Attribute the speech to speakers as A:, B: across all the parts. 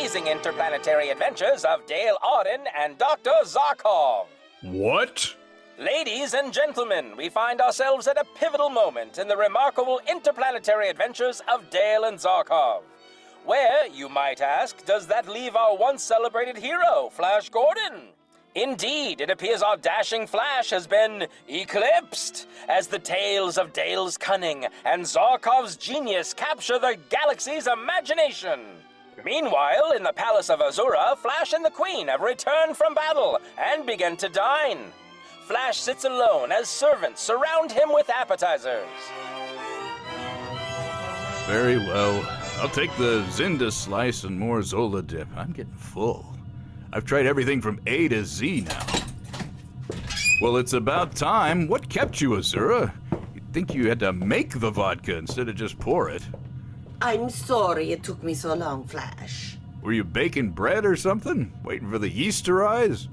A: amazing interplanetary adventures of Dale Auden and Dr. Zarkov.
B: What?
A: Ladies and gentlemen, we find ourselves at a pivotal moment in the remarkable interplanetary adventures of Dale and Zarkov. Where, you might ask, does that leave our once celebrated hero, Flash Gordon? Indeed, it appears our dashing Flash has been eclipsed as the tales of Dale's cunning and Zarkov's genius capture the galaxy's imagination. Meanwhile, in the palace of Azura, Flash and the Queen have returned from battle and begin to dine. Flash sits alone as servants surround him with appetizers.
B: Very well. I'll take the Zinda slice and more Zola dip. I'm getting full. I've tried everything from A to Z now. Well, it's about time. What kept you, Azura? You'd think you had to make the vodka instead of just pour it.
C: I'm sorry it took me so long, Flash.
B: Were you baking bread or something? Waiting for the yeast to rise?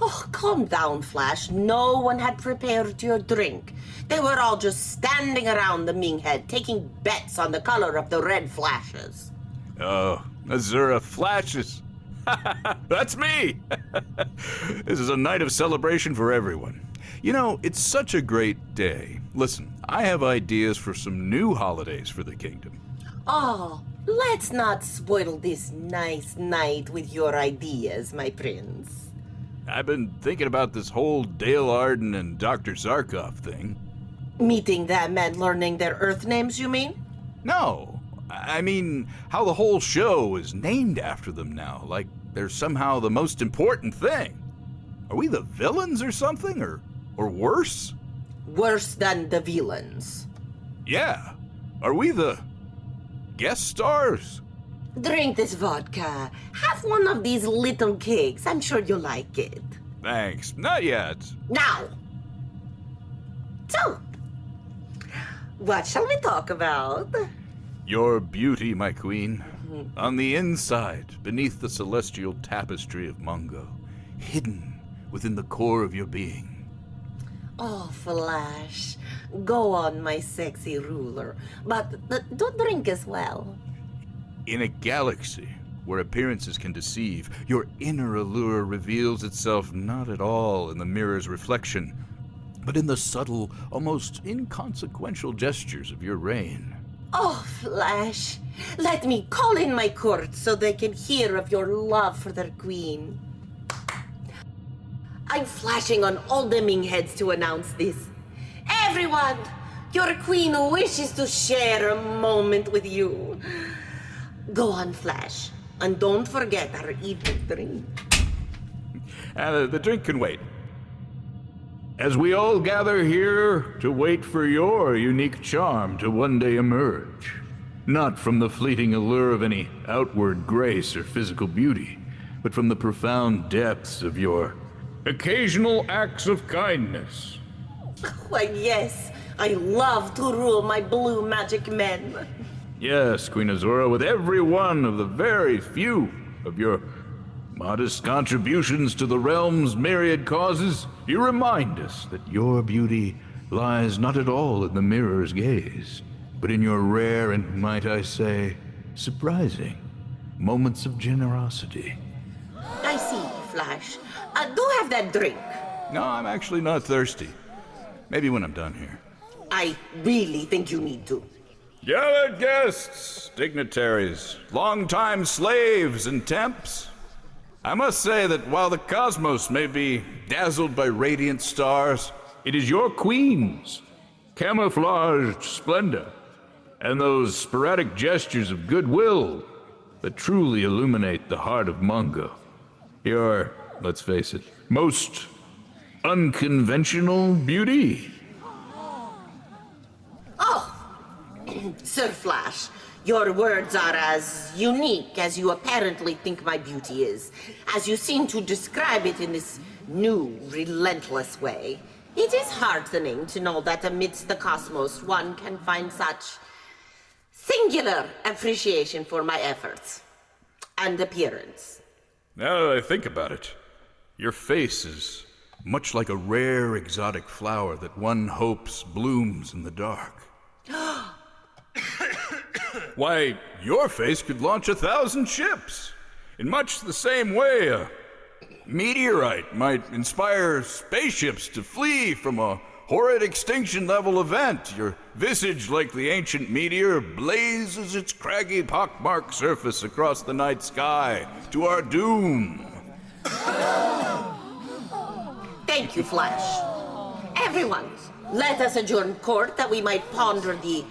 C: Oh, calm down, Flash. No one had prepared your drink. They were all just standing around the Ming head, taking bets on the color of the red flashes.
B: Oh, Azura flashes. That's me! This is a night of celebration for everyone. You know, it's such a great day. Listen, I have ideas for some new holidays for the kingdom.
C: Oh, let's not spoil this nice night with your ideas, my prince.
B: I've been thinking about this whole Dale Arden and Dr. Zarkov thing.
C: Meeting them and learning their Earth names, you mean?
B: No, I mean how the whole show is named after them now, like they're somehow the most important thing. Are we the villains or something, or worse?
C: Worse than the villains.
B: Yeah. Are we the guest stars?
C: Drink this vodka. Have one of these little cakes. I'm sure you'll like it.
B: Thanks. Not yet.
C: Now! So, what shall we talk about?
B: Your beauty, my queen. On the inside, beneath the celestial tapestry of Mungo, hidden within the core of your being.
C: Oh, Flash. Go on, my sexy ruler. But don't drink as well.
B: In a galaxy where appearances can deceive, your inner allure reveals itself not at all in the mirror's reflection, but in the subtle, almost inconsequential gestures of your reign.
C: Oh, Flash, let me call in my court so they can hear of your love for their queen. I'm flashing on all the Ming heads to announce this. Everyone, your queen wishes to share a moment with you. Go on, Flash, and don't forget our evening drink.
B: The drink can wait. As we all gather here to wait for your unique charm to one day emerge, not from the fleeting allure of any outward grace or physical beauty, but from the profound depths of your occasional acts of kindness.
C: Why, yes, I love to rule my blue magic men.
B: Yes, Queen Azura, with every one of the very few of your modest contributions to the realm's myriad causes, you remind us that your beauty lies not at all in the mirror's gaze, but in your rare and, might I say, surprising moments of generosity.
C: I see, Flash. Do have that drink.
B: No, I'm actually not thirsty. Maybe when I'm done here.
C: I really think you need to.
B: Gathered guests, dignitaries, longtime slaves and temps. I must say that while the cosmos may be dazzled by radiant stars, it is your queen's camouflaged splendor and those sporadic gestures of goodwill that truly illuminate the heart of Mungo. Your, let's face it, most unconventional beauty.
C: Oh, Sir Flash, your words are as unique as you apparently think my beauty is, as you seem to describe it in this new, relentless way. It is heartening to know that amidst the cosmos one can find such singular appreciation for my efforts and appearance.
B: Now that I think about it, your face is much like a rare exotic flower that one hopes blooms in the dark. Why, your face could launch 1,000 ships. In much the same way, a meteorite might inspire spaceships to flee from a horrid extinction-level event. Your visage, like the ancient meteor, blazes its craggy pockmarked surface across the night sky to our doom.
C: Thank you, Flash. Everyone, let us adjourn court that we might ponder the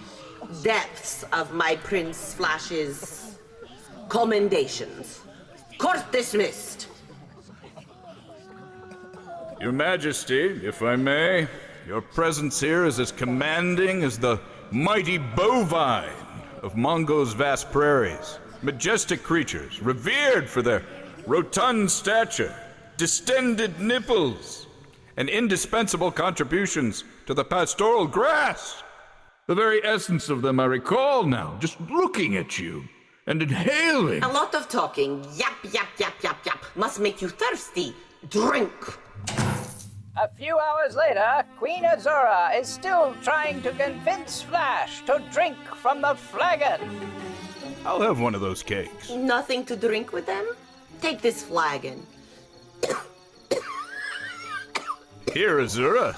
C: depths of my Prince Flash's commendations. Court dismissed.
B: Your Majesty, if I may, your presence here is as commanding as the mighty bovine of Mongo's vast prairies. Majestic creatures, revered for their rotund stature, distended nipples, and indispensable contributions to the pastoral grass. The very essence of them I recall now, just looking at you and inhaling.
C: A lot of talking. Yap, yap, yap, yap, yap. Must make you thirsty. Drink.
D: A few hours later, Queen Azura is still trying to convince Flash to drink from the flagon.
B: I'll have one of those cakes.
C: Nothing to drink with them? Take this flagon.
B: Here, Azura.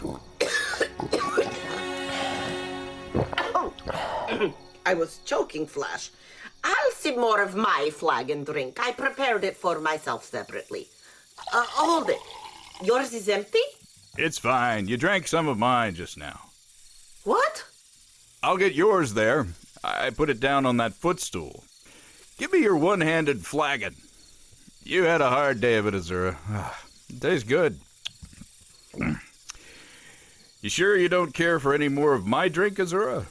C: I was choking, Flash. I'll sip more of my flagon drink. I prepared it for myself separately. Hold it. Yours is empty?
B: It's fine. You drank some of mine just now.
C: What?
B: I'll get yours there. I put it down on that footstool. Give me your one-handed flagon. You had a hard day of it, Azura. It tastes good. You sure you don't care for any more of my drink, Azura?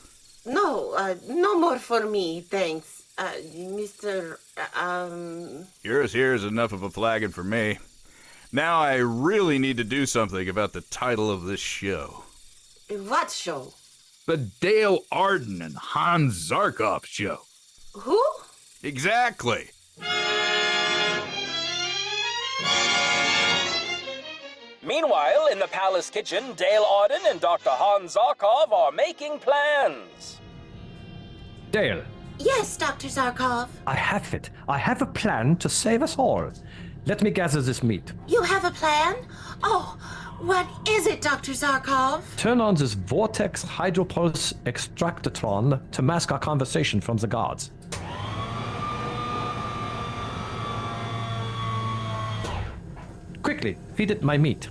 C: No, no more for me, thanks. Mr.
B: Yours here is enough of a flagon for me. Now I really need to do something about the title of this show.
C: What show?
B: The Dale Arden and Hans Zarkov show.
C: Who?
B: Exactly.
A: Meanwhile, in the palace kitchen, Dale Arden and Dr. Hans Zarkov are making plans.
E: Dale,
C: Yes, Dr. Zarkov.
E: I have it. I have a plan to save us all. Let me gather this meat.
C: You have a plan? Oh, what is it, Dr. Zarkov?
E: Turn on this vortex hydropulse extractotron to mask our conversation from the guards. Quickly, feed it my meat.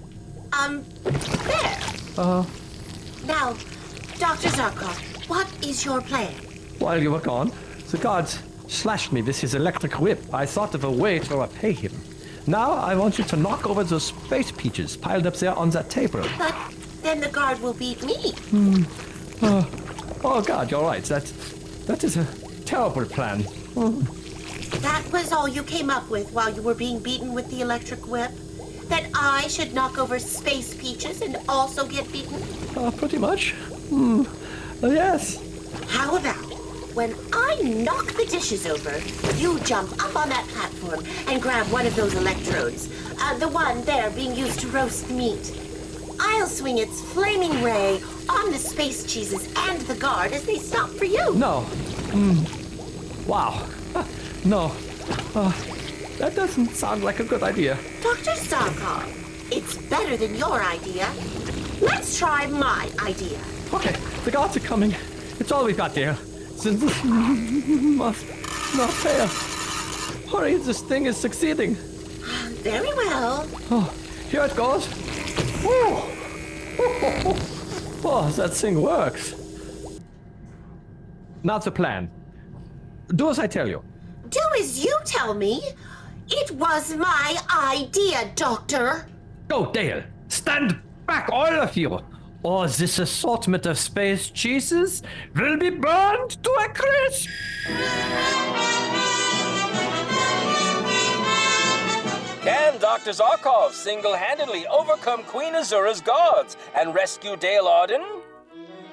C: There. Now, Dr. Zarkov, what is your plan?
E: While you were gone, the guards slashed me with his electric whip. I thought of a way to repay him. Now I want you to knock over those space peaches piled up there on that table.
C: But then the guard will beat me.
E: Oh God, you're right. That is a terrible plan.
C: That was all you came up with while you were being beaten with the electric whip? That I should knock over space peaches and also get beaten?
E: Pretty much. Yes.
C: How about when I knock the dishes over, you jump up on that platform and grab one of those electrodes, the one there being used to roast meat. I'll swing its flaming ray on the space cheeses and the guard as they stop for you.
E: No. Wow. No. That doesn't sound like a good idea.
C: Dr. Zarkov, it's better than your idea. Let's try my idea.
E: Okay, the guards are coming. It's all we've got, dear. Since this must not fail. Hurry, this thing is succeeding.
C: Very well.
E: Oh, here it goes. Woo! Oh, that thing works. Now the plan. Do as I tell you.
C: Do as you tell me. It was my idea, Doctor.
E: Go, Dale. Stand back, all of you. Or this assortment of space cheeses will be burned to a crisp.
A: Can Dr. Zarkov single-handedly overcome Queen Azura's guards and rescue Dale Arden?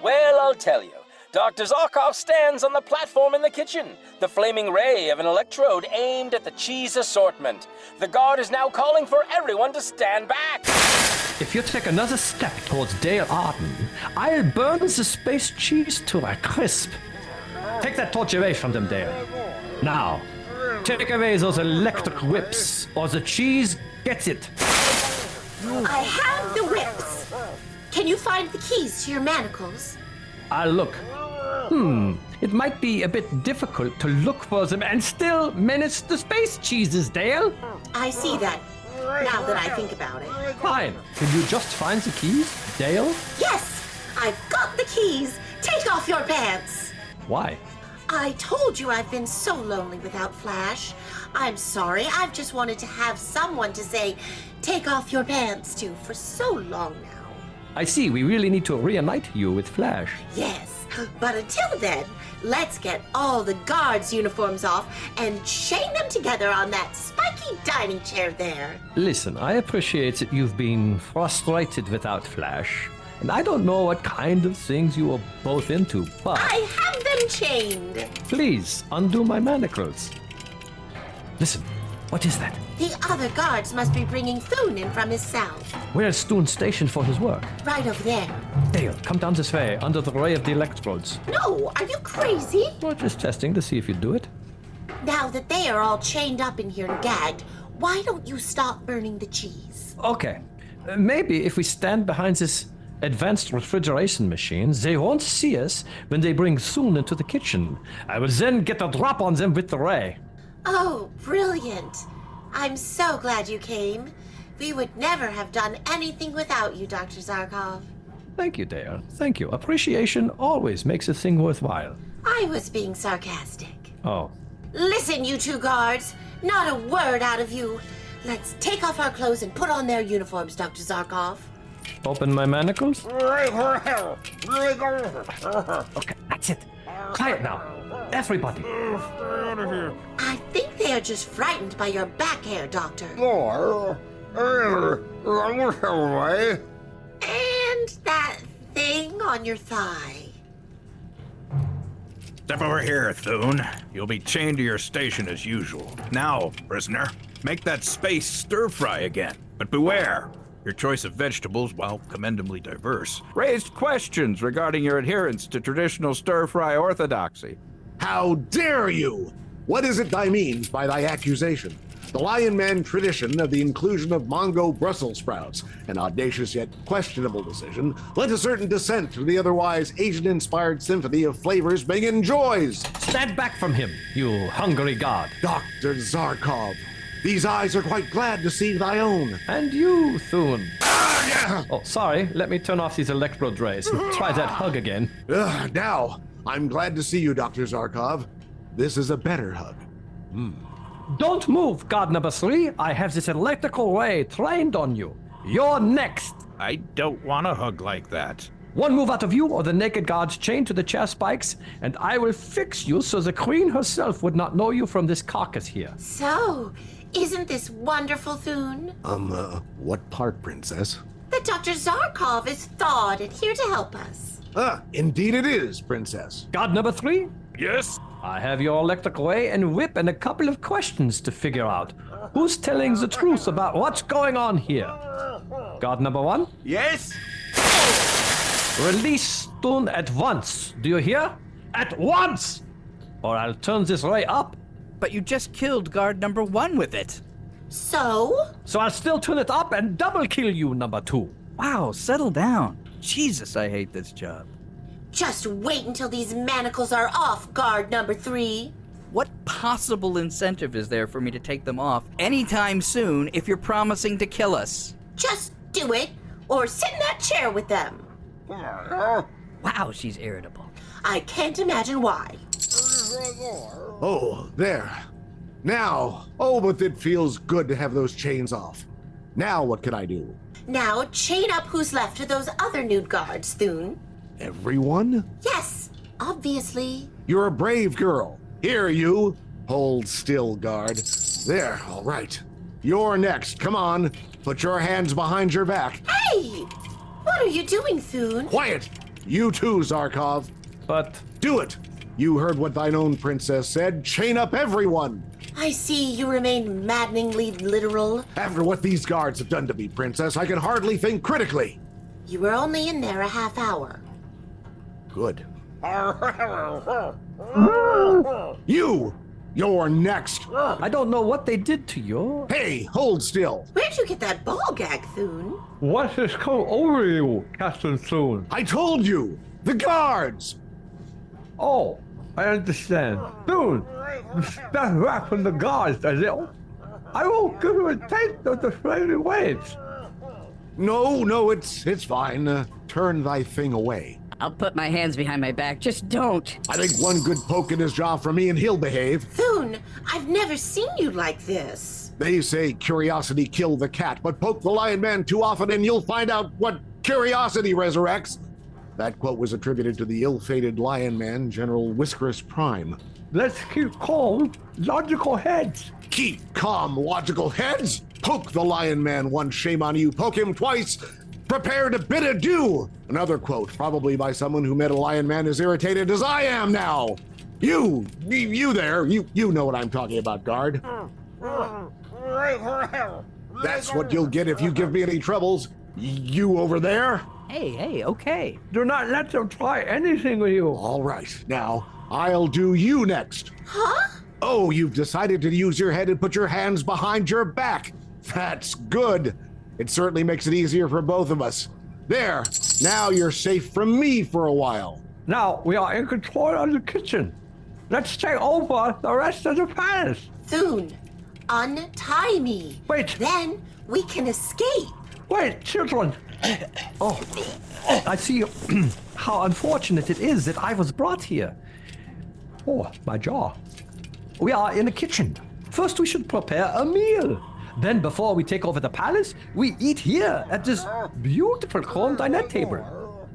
A: Well, I'll tell you. Dr. Zarkov stands on the platform in the kitchen, the flaming ray of an electrode aimed at the cheese assortment. The guard is now calling for everyone to stand back.
E: If you take another step towards Dale Arden, I'll burn the space cheese to a crisp. Take that torch away from them, Dale. Now, take away those electric whips, or the cheese gets it.
C: I have the whips. Can you find the keys to your manacles?
E: I'll look. It might be a bit difficult to look for them and still menace the space cheeses, Dale.
C: I see that, now that I think about it.
E: Fine. Can you just find the keys, Dale?
C: Yes, I've got the keys. Take off your pants.
E: Why?
C: I told you I've been so lonely without Flash. I'm sorry, I've just wanted to have someone to say, take off your pants to for so long now.
E: I see, we really need to reunite you with Flash.
C: Yes, but until then, let's get all the guards' uniforms off and chain them together on that spiky dining chair there.
E: Listen, I appreciate that you've been frustrated without Flash, and I don't know what kind of things you are both into, but
C: I have them chained.
E: please undo my manacles. Listen, what is that?
C: The other guards must be bringing Thune in from his cell.
E: Where's Stoon stationed for his work?
C: Right over there.
E: Dale, come down this way, under the ray of the electrodes.
C: No, are you crazy?
E: We're just testing to see if you do it.
C: Now that they are all chained up in here and gagged, why don't you stop burning the cheese?
E: Okay, maybe if we stand behind this advanced refrigeration machine, they won't see us when they bring Soon into the kitchen. I will then get a drop on them with the ray.
C: Oh, brilliant. I'm so glad you came. We would never have done anything without you, Dr. Zarkov.
E: Thank you, Dale. Thank you. Appreciation always makes a thing worthwhile.
C: I was being sarcastic.
E: Oh,
C: Listen, you two guards. Not a word out of you. Let's take off our clothes and put on their uniforms, Dr. Zarkov.
E: open my manacles. Okay, that's it. Quiet now. Everybody.
C: I think they are just frightened by your back hair, Doctor. And that thing on your thigh.
F: Step over here, Thune. You'll be chained to your station as usual. Now, prisoner, make that space stir-fry again. But beware. Your choice of vegetables, while commendably diverse,
B: Raised questions regarding your adherence to traditional stir-fry orthodoxy.
G: How dare you! What is it thy means by thy accusation? The Lion Man tradition of the inclusion of Mongo Brussels sprouts, an audacious yet questionable decision, lent a certain dissent to the otherwise Asian-inspired symphony of flavors Bing enjoys.
E: Stand back from him, you hungry god.
G: Dr. Zarkov, these eyes are quite glad to see thy own.
E: And you, Thune. Oh, sorry. Let me turn off these electrode rays and try that hug again.
G: Now, I'm glad to see you, Dr. Zarkov. This is a better hug.
E: Don't move, god number 3. I have this electrical ray trained on you. You're next.
F: I don't want a hug like that.
E: One move out of you or the naked guards chained to the chair spikes, and I will fix you so the queen herself would not know you from this carcass here.
C: So, isn't this wonderful, Thune?
G: What part, Princess?
C: That Dr. Zarkov is thawed and here to help us.
G: Indeed it is, Princess.
E: God number 3,
F: Yes?
E: I have your electric ray and whip and a couple of questions to figure out. Who's telling the truth about what's going on here? God number 1,
B: Yes?
E: release Stone at once. Do you hear? At once! Or I'll turn this ray up.
H: But you just killed guard number 1 with it.
C: So?
E: So I'll still turn it up and double kill you, number 2.
H: Wow, settle down. Jesus, I hate this job.
C: Just wait until these manacles are off, guard number 3.
H: What possible incentive is there for me to take them off anytime soon if you're promising to kill us?
C: Just do it, or sit in that chair with them.
H: Wow, she's irritable.
C: I can't imagine why.
G: Oh, there. Now, oh, but it feels good to have those chains off. Now what can I do?
C: Now, chain up who's left to those other nude guards, Thune.
G: Everyone?
C: Yes, obviously.
G: You're a brave girl. Here, you. Hold still, guard. There, all right. You're next. Come on. Put your hands behind your back.
C: Hey! What are you doing, Thune?
G: Quiet! You too, Zarkov.
E: But
G: Do it! You heard what thine own princess said. Chain up everyone!
C: I see you remain maddeningly literal.
G: After what these guards have done to me, princess, I can hardly think critically.
C: You were only in there a half hour.
G: Good. You! You're next.
E: I don't know what they did to you.
G: Hey, hold still.
C: Where'd you get that ball gag, Thune?
E: What has come over you, Captain Soon?
G: I told you. The guards.
E: Oh, I understand. Soon, step back from the guards, Azil. I won't give you a taste of the friendly waves.
G: No, it's fine. Turn thy thing away.
I: I'll put my hands behind my back. Just don't.
G: I think one good poke in his jaw from me and he'll behave.
C: Thune, I've never seen you like this.
G: They say curiosity killed the cat, but poke the lion man too often and you'll find out what curiosity resurrects. That quote was attributed to the ill-fated lion man, General Whiskerous Prime.
E: Let's keep calm, logical heads.
G: Keep calm, logical heads! Poke the lion man once, shame on you. Poke him twice, prepare to bid adieu! Another quote, probably by someone who met a lion man as irritated as I am now. You there, you know what I'm talking about, guard. That's what you'll get if you give me any troubles. You over there?
H: Hey, okay.
E: Do not let them try anything with you.
G: All right, now, I'll do you next.
C: Huh?
G: Oh, you've decided to use your head and put your hands behind your back. That's good. It certainly makes it easier for both of us. There, now you're safe from me for a while.
E: Now we are in control of the kitchen. Let's take over the rest of the palace.
C: Thune, untie me.
E: Wait.
C: Then we can escape.
E: Wait, children. Oh, I see how unfortunate it is that I was brought here. Oh, my jaw. We are in the kitchen. First, we should prepare a meal. Then, before we take over the palace, we eat here at this beautiful chrome dinette table.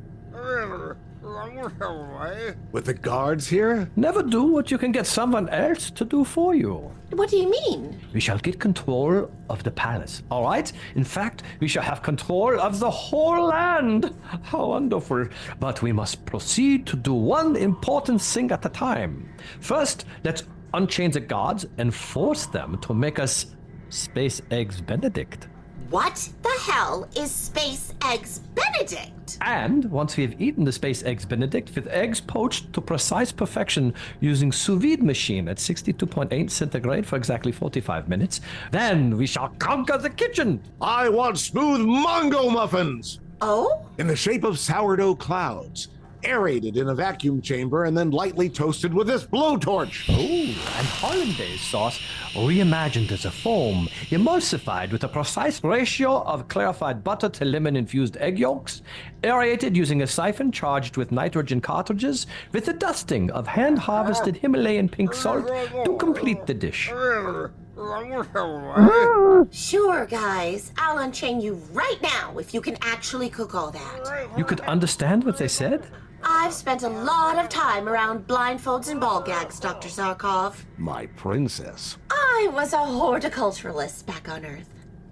G: With the guards here?
E: Never do what you can get someone else to do for you.
C: What do you mean?
E: We shall get control of the palace, all right? In fact, we shall have control of the whole land. How wonderful. But we must proceed to do one important thing at a time. First, let's unchain the guards and force them to make us Space Eggs Benedict.
C: What the hell is Space Eggs Benedict?
E: And once we have eaten the Space Eggs Benedict with eggs poached to precise perfection using sous vide machine at 62.8 centigrade for exactly 45 minutes, then we shall conquer the kitchen.
G: I want smooth Mongo muffins!
C: Oh?
G: In the shape of sourdough clouds, aerated in a vacuum chamber and then lightly toasted with this blowtorch.
E: Oh, and hollandaise sauce reimagined as a foam, emulsified with a precise ratio of clarified butter to lemon-infused egg yolks, aerated using a siphon charged with nitrogen cartridges, with a dusting of hand-harvested Himalayan pink salt to complete the dish.
C: Sure, guys. I'll unchain you right now if you can actually cook all that.
E: You could understand what they said?
C: I've spent a lot of time around blindfolds and ball gags, Dr. Zarkov.
G: My princess.
C: I was a horticulturalist back on Earth.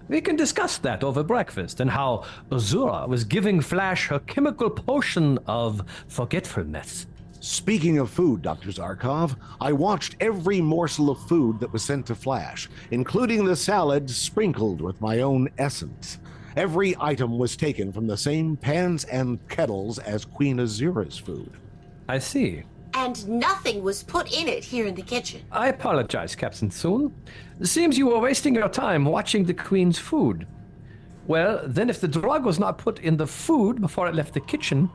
E: We can discuss that over breakfast and how Azura was giving Flash her chemical potion of forgetfulness.
G: Speaking of food, Dr. Zarkov, I watched every morsel of food that was sent to Flash, including the salad sprinkled with my own essence. Every item was taken from the same pans and kettles as Queen Azura's food.
E: I see.
C: And nothing was put in it here in the kitchen.
E: I apologize, Captain Soon. It seems you were wasting your time watching the Queen's food. Well, then if the drug was not put in the food before it left the kitchen,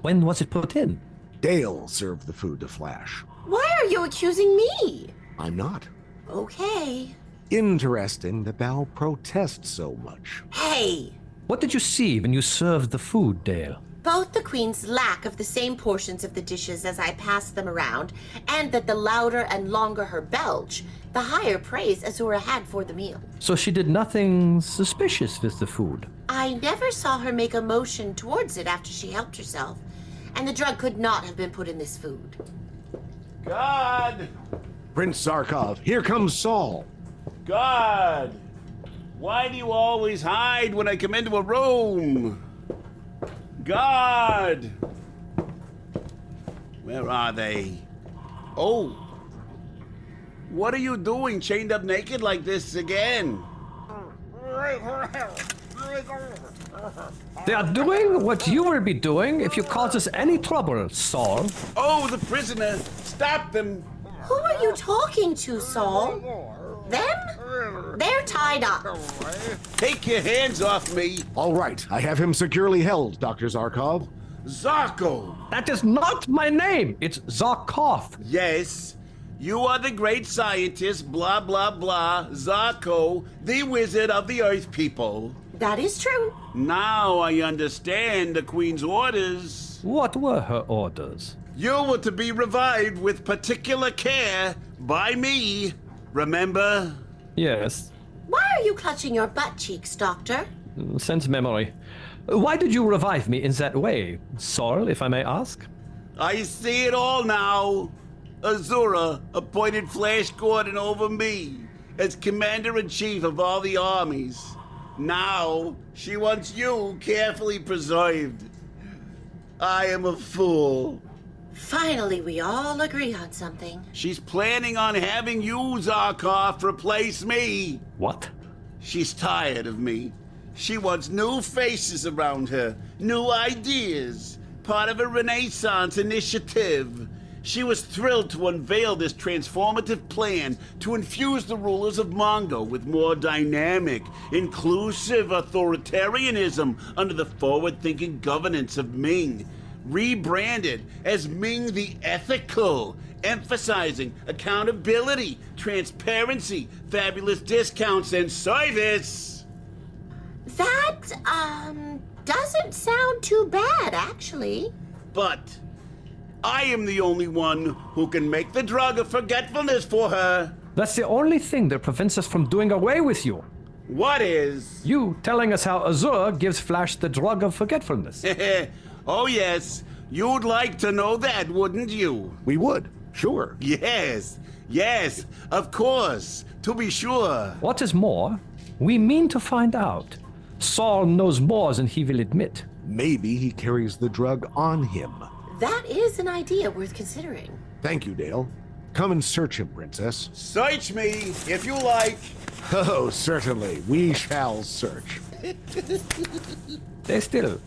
E: when was it put in?
G: Dale served the food to Flash.
C: Why are you accusing me?
G: I'm not.
C: Okay.
G: Interesting that thou protest so much.
C: Hey!
E: What did you see when you served the food, Dale?
C: Both the Queen's lack of the same portions of the dishes as I passed them around, and that the louder and longer her belch, the higher praise Azura had for the meal.
E: So she did nothing suspicious with the food?
C: I never saw her make a motion towards it after she helped herself, and the drug could not have been put in this food.
J: God!
G: Prince Zarkov, here comes Saul.
J: God! Why do you always hide when I come into a room? God! Where are they? Oh! What are you doing chained up naked like this again?
E: They are doing what you will be doing if you cause us any trouble, Saul.
J: Oh, the prisoner! Stop them!
C: Who are you talking to, Saul? Them? They're tied up.
J: Take your hands off me.
G: All right, I have him securely held, Dr. Zarkov.
J: Zarko.
E: That is not my name. It's Zarkov.
J: Yes, you are the great scientist, blah, blah, blah, Zarko, the wizard of the Earth people.
C: That is true.
J: Now I understand the Queen's orders.
E: What were her orders?
J: You were to be revived with particular care by me. Remember?
E: Yes,
C: Why are you clutching your butt cheeks, Doctor?
E: sense memory. Why did you revive me in that way, Saul, if I may ask?
J: I see it all now. Azura appointed Flash Gordon over me as commander-in-chief of all the armies. Now she wants you carefully preserved. I am a fool.
C: Finally, we all agree on something.
J: She's planning on having you, Zarkov, replace me.
E: What?
J: She's tired of me. She wants new faces around her, new ideas, part of a Renaissance initiative. She was thrilled to unveil this transformative plan to infuse the rulers of Mongo with more dynamic, inclusive authoritarianism under the forward-thinking governance of Ming, rebranded as Ming the Ethical, emphasizing accountability, transparency, fabulous discounts, and service.
C: That, doesn't sound too bad, actually.
J: But I am the only one who can make the drug of forgetfulness for her.
E: That's the only thing that prevents us from doing away with you.
J: What is?
E: You telling us how Azura gives Flash the drug of forgetfulness.
J: Oh, yes. You'd like to know that, wouldn't you?
G: We would, sure.
J: Yes, of course. To be sure.
E: What is more, we mean to find out. Saul knows more than he will admit.
G: Maybe he carries the drug on him.
C: That is an idea worth considering.
G: Thank you, Dale. Come and search him, Princess.
J: Search me, if you like.
G: Oh, certainly. We shall search.
E: Stay still.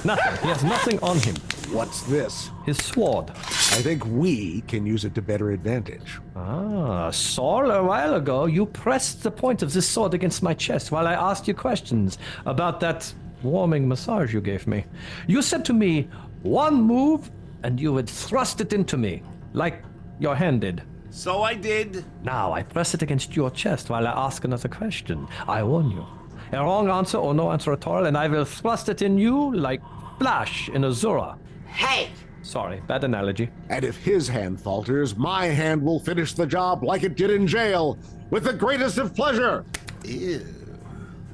E: Nothing. He has nothing on him.
G: What's this?
E: His sword.
G: I think we can use it to better advantage.
E: Ah, Saul, a while ago, you pressed the point of this sword against my chest while I asked you questions about that warming massage you gave me. You said to me, one move, and you would thrust it into me, like your hand did.
J: So I did.
E: Now I press it against your chest while I ask another question. I warn you. A wrong answer or no answer at all, and I will thrust it in you like Flash in Azura.
C: Hey!
E: Sorry, bad analogy.
G: And if his hand falters, my hand will finish the job like it did in jail, with the greatest of pleasure.
J: Ew.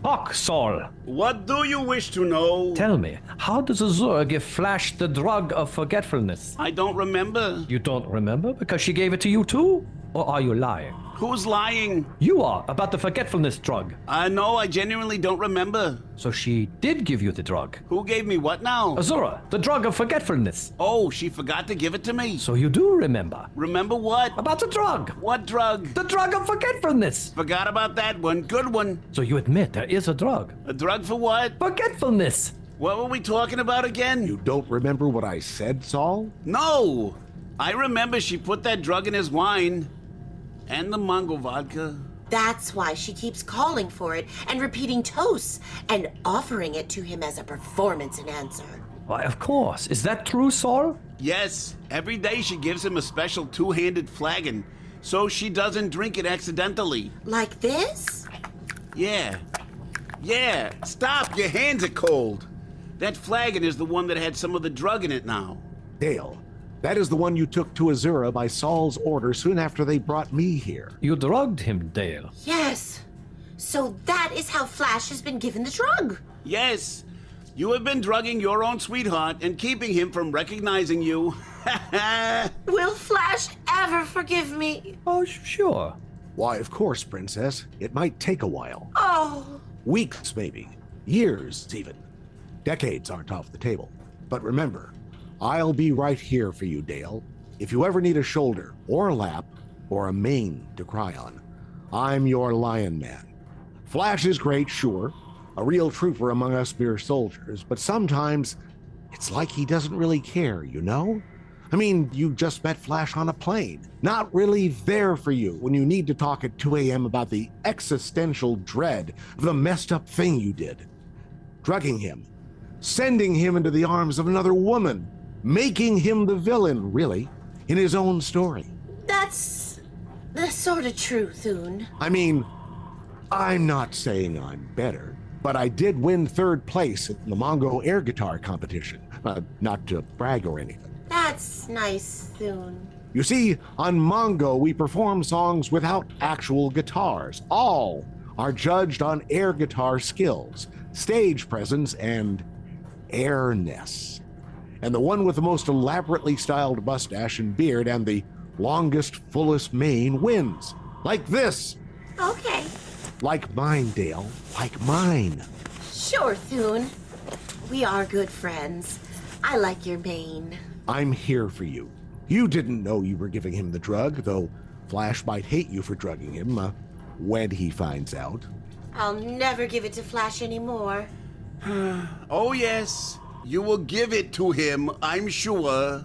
E: Talk, Saul.
J: What do you wish to know?
E: Tell me, how does Azura give Flash the drug of forgetfulness?
J: I don't remember.
E: You don't remember because she gave it to you too? Or are you lying?
J: Who's lying?
E: You are, about the forgetfulness drug.
J: No, I genuinely don't remember.
E: So she did give you the drug.
J: Who gave me what now?
E: Azura, the drug of forgetfulness.
J: Oh, she forgot to give it to me.
E: So you do remember.
J: Remember what?
E: About the drug.
J: What drug?
E: The drug of forgetfulness.
J: Forgot about that one. Good one.
E: So you admit there is a drug.
J: A drug for what?
E: Forgetfulness.
J: What were we talking about again?
G: You don't remember what I said, Saul?
J: No! I remember she put that drug in his wine. And the Mongol vodka.
C: That's why she keeps calling for it and repeating toasts and offering it to him as a performance enhancer.
E: Why, of course. Is that true, Saul?
J: Yes, every day she gives him a special two-handed flagon, so she doesn't drink it accidentally.
C: Like this?
J: Yeah, stop, your hands are cold. That flagon is the one that had some of the drug in it now.
G: Dale, that is the one you took to Azura by Saul's order soon after they brought me here.
E: You drugged him, Dale.
C: Yes. So that is how Flash has been given the drug.
J: Yes, you have been drugging your own sweetheart and keeping him from recognizing you.
C: Will Flash ever forgive me?
E: Oh, sure.
G: Why, of course, Princess. It might take a while.
C: Oh.
G: Weeks, maybe. Years, even. Decades aren't off the table. But remember, I'll be right here for you, Dale. If you ever need a shoulder, or a lap, or a mane to cry on, I'm your lion man. Flash is great, sure, a real trooper among us mere soldiers, but sometimes it's like he doesn't really care, you know? I mean, you just met Flash on a plane. Not really there for you when you need to talk at 2 a.m. about the existential dread of the messed up thing you did. Drugging him. Sending him into the arms of another woman. Making him the villain, really, in his own story.
C: That's sort of true, Thune.
G: I mean, I'm not saying I'm better, but I did win 3rd place in the Mongo air guitar competition. Not to brag or anything.
C: That's nice, Thune.
G: You see, on Mongo, we perform songs without actual guitars. All are judged on air guitar skills, stage presence, and airness. And the one with the most elaborately styled mustache and beard and the longest, fullest mane wins. Like this.
C: Okay.
G: Like mine, Dale. Like mine.
C: Sure, Thune. We are good friends. I like your mane.
G: I'm here for you. You didn't know you were giving him the drug, though Flash might hate you for drugging him when he finds out.
C: I'll never give it to Flash anymore.
J: Oh, yes. You will give it to him, I'm sure.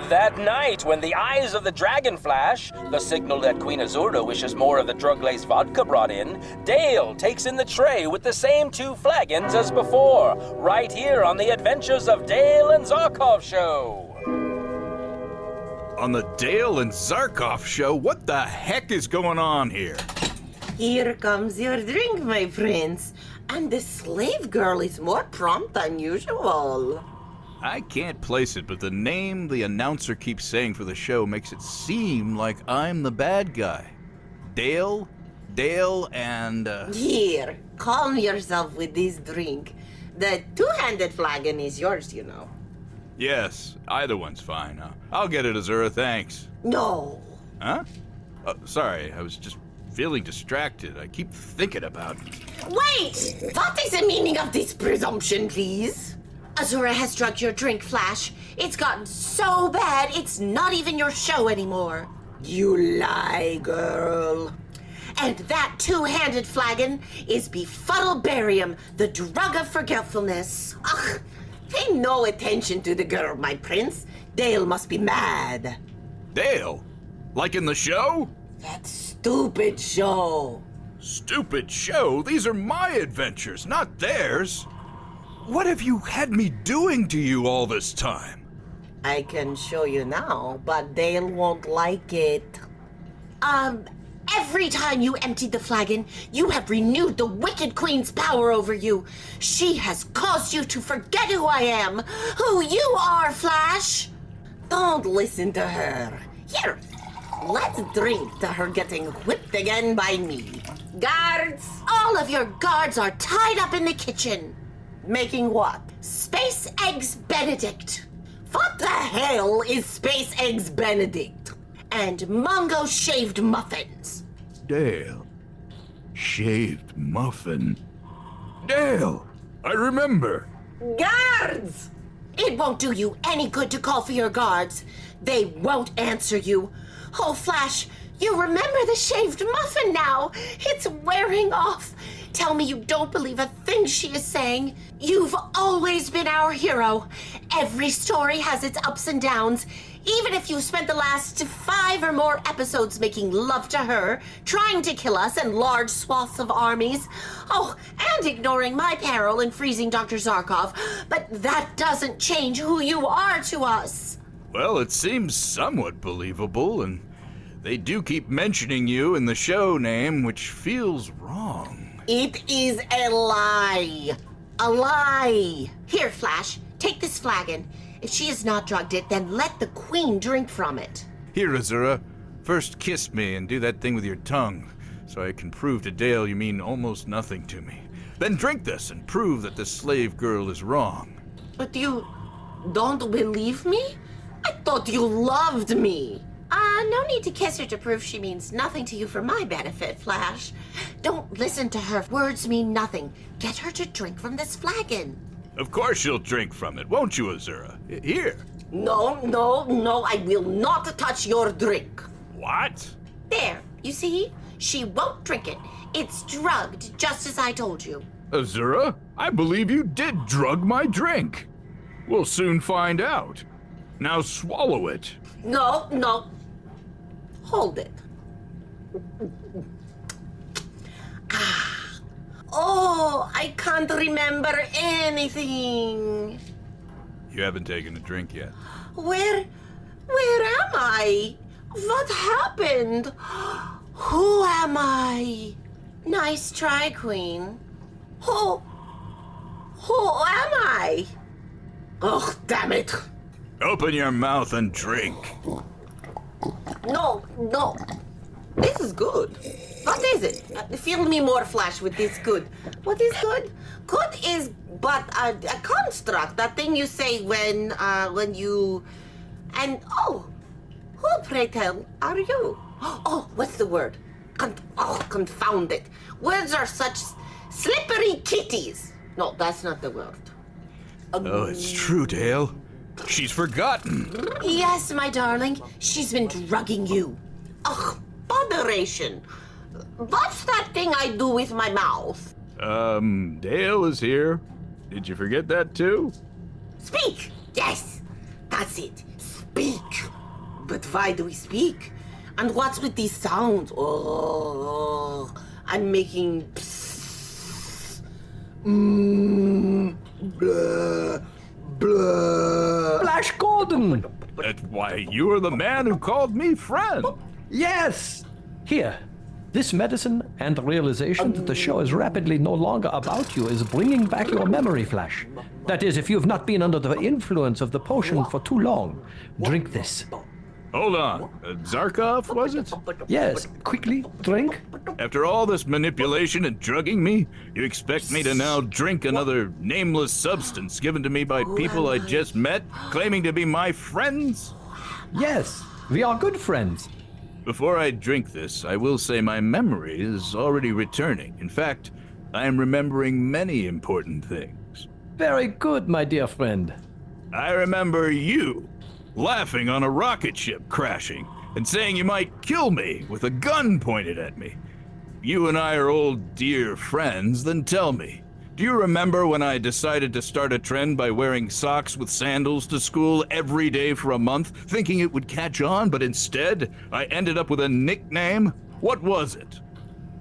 A: That night, when the eyes of the dragon flash, the signal that Queen Azura wishes more of the drug-laced vodka brought in, Dale takes in the tray with the same 2 flagons as before, right here on the Adventures of Dale and Zarkov show.
B: On the Dale and Zarkov show, what the heck is going on here?
C: Here comes your drink, my prince. And the slave girl is more prompt than usual.
B: I can't place it, but the name the announcer keeps saying for the show makes it seem like I'm the bad guy. Dale, and,
C: Here, calm yourself with this drink. The 2-handed flagon is yours, you know.
B: Yes, either one's fine. I'll get it, Azura, thanks.
C: No.
B: Huh? Sorry, I was just feeling distracted. I keep thinking about it.
C: Wait! What is the meaning of this presumption, please? Azura has drugged your drink, Flash. It's gotten so bad, it's not even your show anymore. You lie, girl. And that 2-handed flagon is befuddled barium, the drug of forgetfulness. Ugh, pay no attention to the girl, my prince. Dale must be mad.
B: Dale? Like in the show?
C: That stupid show.
B: Stupid show? These are my adventures, not theirs. What have you had me doing to you all this time?
C: I can show you now, but Dale won't like it. Every time you emptied the flagon, you have renewed the Wicked Queen's power over you. She has caused you to forget who I am, who you are, Flash. Don't listen to her. Here, let's drink to her getting whipped again by me. Guards! All of your guards are tied up in the kitchen. Making what? Space Eggs Benedict. What the hell is Space Eggs Benedict? And Mongo shaved muffins.
B: Dale. Shaved muffin. Dale! I remember.
C: Guards! It won't do you any good to call for your guards. They won't answer you. Oh, Flash, you remember the shaved muffin now. It's wearing off. Tell me you don't believe a thing she is saying. You've always been our hero. Every story has its ups and downs. Even if you spent the last 5 or more episodes making love to her, trying to kill us and large swaths of armies. Oh, and ignoring my peril in freezing Dr. Zarkov. But that doesn't change who you are to us.
B: Well, it seems somewhat believable, and they do keep mentioning you in the show name, which feels wrong.
C: It is a lie. A lie. Here, Flash, take this flagon. If she has not drugged it, then let the Queen drink from it.
B: Here, Azura. First kiss me and do that thing with your tongue, so I can prove to Dale you mean almost nothing to me. Then drink this and prove that the slave girl is wrong.
C: But you don't believe me? I thought you loved me. No need to kiss her to prove she means nothing to you for my benefit, Flash. Don't listen to her. Words mean nothing. Get her to drink from this flagon.
B: Of course she'll drink from it, won't you, Azura? Here.
C: No, I will not touch your drink.
B: What?
C: There, you see? She won't drink it. It's drugged, just as I told you.
F: Azura, I believe you did drug my drink. We'll soon find out. Now swallow it.
C: No, no. Hold it. Oh, I can't remember anything.
B: You haven't taken a drink yet.
C: Where am I? What happened? Who am I? Nice try, Queen. Who am I? Oh, damn it.
B: Open your mouth and drink.
C: No. This is good. What is it? Fill me more flash with this good. What is good? Good is but a construct, that thing you say when you... And, oh, who, pray tell, are you? Oh, what's the word? Confound it. Words are such slippery kitties. No, that's not the word.
B: Oh, it's true, Dale. She's forgotten.
C: Yes, my darling. She's been drugging you. Ugh, botheration. What's that thing I do with my mouth?
B: Dale is here. Did you forget that too?
C: Speak! Yes, that's it. Speak. But why do we speak? And what's with these sounds? Oh, I'm making psst. Blah, blah.
E: Flash Gordon!
B: That's why you are the man who called me friend.
E: Yes! Here. This medicine and the realization that the show is rapidly no longer about you is bringing back your memory, Flash. That is, if you have not been under the influence of the potion for too long. Drink this.
B: Hold on. Zarkov, was it?
E: Yes, quickly, drink.
B: After all this manipulation and drugging me, you expect me to now drink another nameless substance given to me by people I just met, claiming to be my friends?
E: Yes, we are good friends.
B: Before I drink this, I will say my memory is already returning. In fact, I am remembering many important things.
E: Very good, my dear friend.
B: I remember you laughing on a rocket ship crashing and saying you might kill me with a gun pointed at me. You and I are old dear friends, then tell me, do you remember when I decided to start a trend by wearing socks with sandals to school every day for a month, thinking it would catch on, but instead I ended up with a nickname? What was it?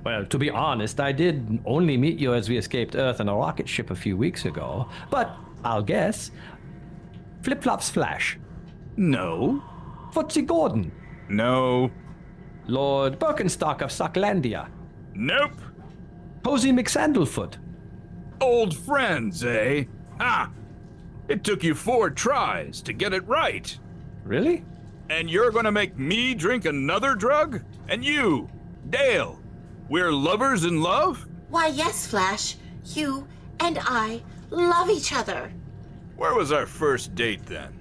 E: Well, to be honest, I did only meet you as we escaped Earth in a rocket ship a few weeks ago. But I'll guess. Flip-Flops Flash.
B: No.
E: Footsie Gordon.
B: No.
E: Lord Birkenstock of Socklandia.
B: Nope.
E: Posey McSandlefoot.
B: Old friends, eh? Ah! It took you 4 tries to get it right.
E: Really?
B: And you're gonna make me drink another drug? And you, Dale, we're lovers in love?
C: Why, yes, Flash. You and I love each other.
B: Where was our first date then?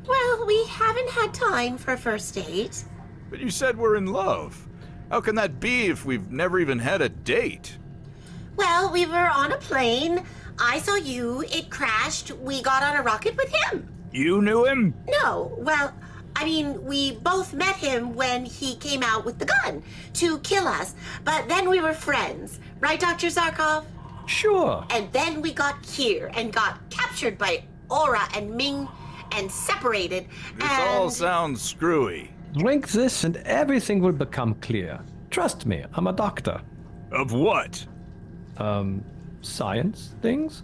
C: Well, we haven't had time for a first date.
B: But you said we're in love. How can that be if we've never even had a date?
C: Well, we were on a plane. I saw you. It crashed. We got on a rocket with him.
B: You knew him?
C: No. Well, I mean, we both met him when he came out with the gun to kill us. But then we were friends. Right, Dr. Zarkov?
E: Sure.
C: And then we got here and got captured by Aura and Ming and separated.
B: This all sounds screwy.
E: Drink this and everything will become clear. Trust me, I'm a doctor.
B: Of what?
E: Science things?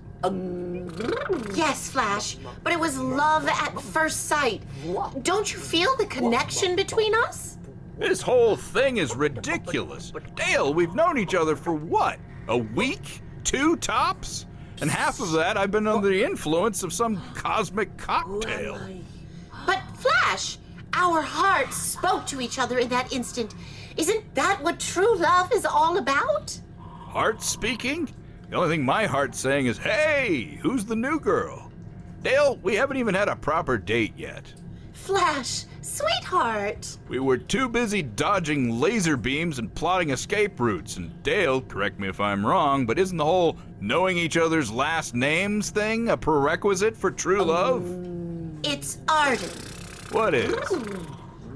C: Yes, Flash, but it was love at first sight. Don't you feel the connection between us?
B: This whole thing is ridiculous. Dale, we've known each other for what? A week? 2 tops? And half of that I've been under the influence of some cosmic cocktail.
C: But Flash, our hearts spoke to each other in that instant. Isn't that what true love is all about?
B: Heart speaking? The only thing my heart's saying is, hey, who's the new girl? Dale, we haven't even had a proper date yet.
C: Flash, sweetheart.
B: We were too busy dodging laser beams and plotting escape routes. And Dale, correct me if I'm wrong, but isn't the whole knowing each other's last names thing a prerequisite for true love?
C: It's Arden.
B: What is?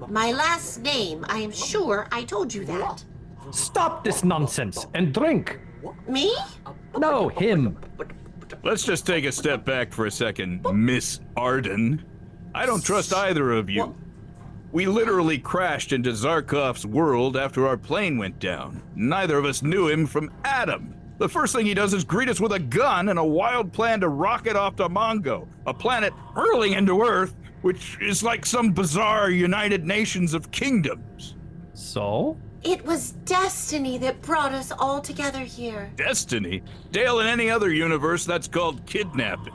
C: My last name, I am sure I told you that.
E: Stop this nonsense and drink.
C: Me?
E: No, him.
B: Let's just take a step back for a second, Miss Arden. I don't trust either of you. We literally crashed into Zarkov's world after our plane went down. Neither of us knew him from Adam. The first thing he does is greet us with a gun and a wild plan to rocket off to Mongo, a planet hurling into Earth, which is like some bizarre United Nations of kingdoms.
E: So?
C: It was destiny that brought us all together here.
B: Destiny? Dale, in any other universe, that's called kidnapping.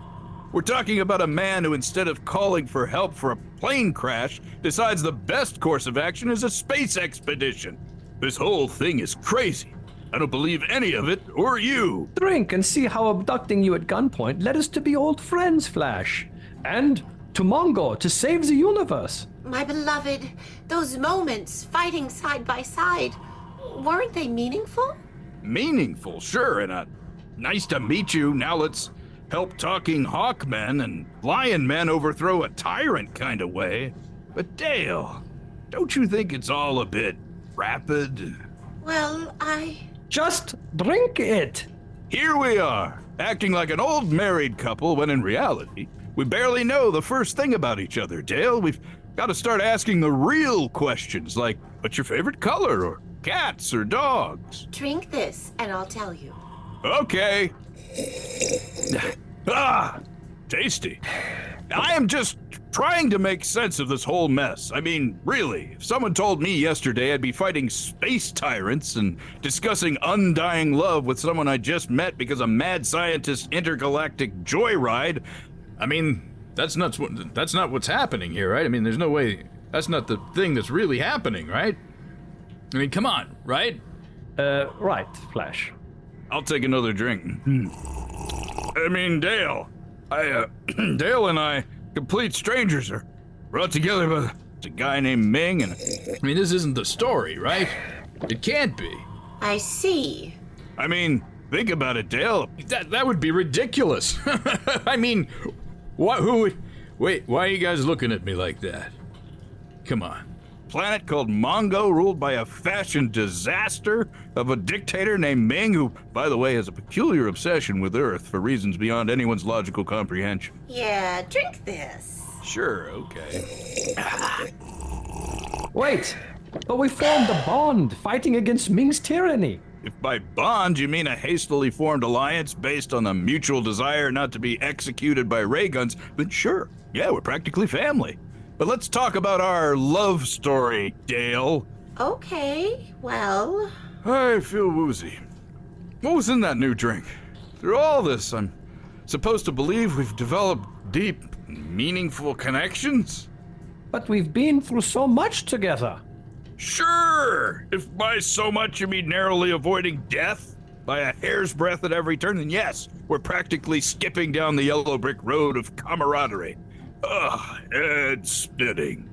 B: We're talking about a man who, instead of calling for help for a plane crash, decides the best course of action is a space expedition. This whole thing is crazy. I don't believe any of it, or you.
E: Drink and see how abducting you at gunpoint led us to be old friends, Flash. And to Mongo to save the universe.
C: My beloved, those moments fighting side by side, weren't they meaningful?
B: Meaningful, sure, and nice to meet you. Now let's help talking Hawkmen and Lion Men overthrow a tyrant kind of way. But Dale, don't you think it's all a bit rapid?
C: Well,
E: Just drink it.
B: Here we are, acting like an old married couple when in reality, we barely know the first thing about each other, Dale. We've got to start asking the real questions like, what's your favorite color, or cats or dogs?
C: Drink this and I'll tell you.
B: Okay. Tasty. I am just trying to make sense of this whole mess. I mean, really, if someone told me yesterday I'd be fighting space tyrants and discussing undying love with someone I just met because a mad scientist intergalactic joyride, I mean, that's not what's happening here, right? I mean, there's no way, that's not the thing that's really happening, right? I mean, come on, right?
E: Right, Flash.
B: I'll take another drink. I mean, Dale. Dale and I, complete strangers, are brought together by a guy named Ming, and I mean, this isn't the story, right? It can't be.
C: I see.
B: I mean, think about it, Dale. That would be ridiculous. I mean, why are you guys looking at me like that? Come on. Planet called Mongo, ruled by a fashion disaster of a dictator named Ming, who, by the way, has a peculiar obsession with Earth for reasons beyond anyone's logical comprehension.
C: Yeah, drink this.
B: Sure, okay.
E: Wait, but we formed a bond fighting against Ming's tyranny.
B: If by bond you mean a hastily formed alliance based on the mutual desire not to be executed by ray guns, then sure, yeah, we're practically family. But let's talk about our love story, Dale.
C: Okay, well...
B: I feel woozy. What was in that new drink? Through all this, I'm supposed to believe we've developed deep, meaningful connections?
E: But we've been through so much together.
B: Sure! If by so much you mean narrowly avoiding death by a hair's breadth at every turn, then yes, we're practically skipping down the yellow brick road of camaraderie. Ugh, head spinning.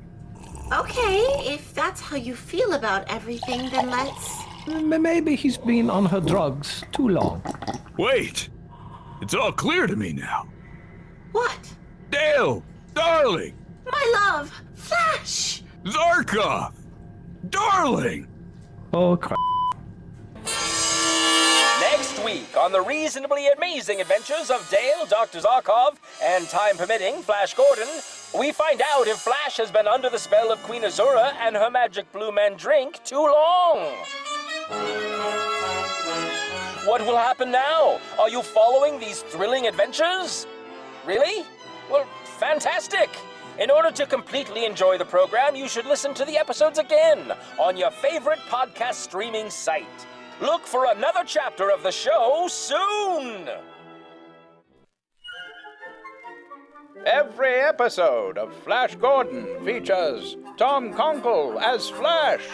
C: Okay, if that's how you feel about everything, then let's...
E: Maybe he's been on her drugs too long.
B: Wait! It's all clear to me now.
C: What?
B: Dale! Darling!
C: My love! Flash!
B: Zarkov! Darling!
E: Oh, crap.
A: Next week on the reasonably amazing adventures of Dale, Dr. Zarkov, and time permitting, Flash Gordon, we find out if Flash has been under the spell of Queen Azura and her magic blue men drink too long. What will happen now? Are you following these thrilling adventures? Really? Well, fantastic! In order to completely enjoy the program, you should listen to the episodes again on your favorite podcast streaming site. Look for another chapter of the show soon!
D: Every episode of Flash Gordon features Tom Konkle as Flash,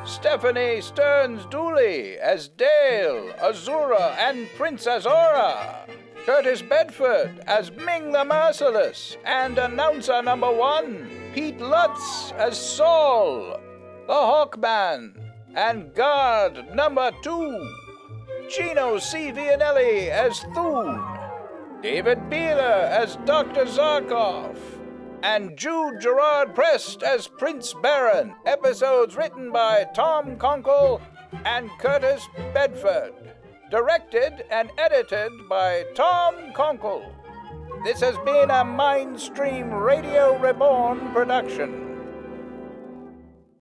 D: Stephanie Stearns Duly as Dale, Azura, and Prince Azura, Curtis Bedford as Ming the Merciless, and announcer number 1, Pete Lutz as Saul, the Hawkman, and guard number 2, Gino C. Vianelli as Thune, David Beeler as Dr. Zarkov, and Jude Gerard Prest as Prince Baron. Episodes written by Tom Konkle and Curtis Bedford. Directed and edited by Tom Konkle. This has been a Mindstream Radio Reborn production.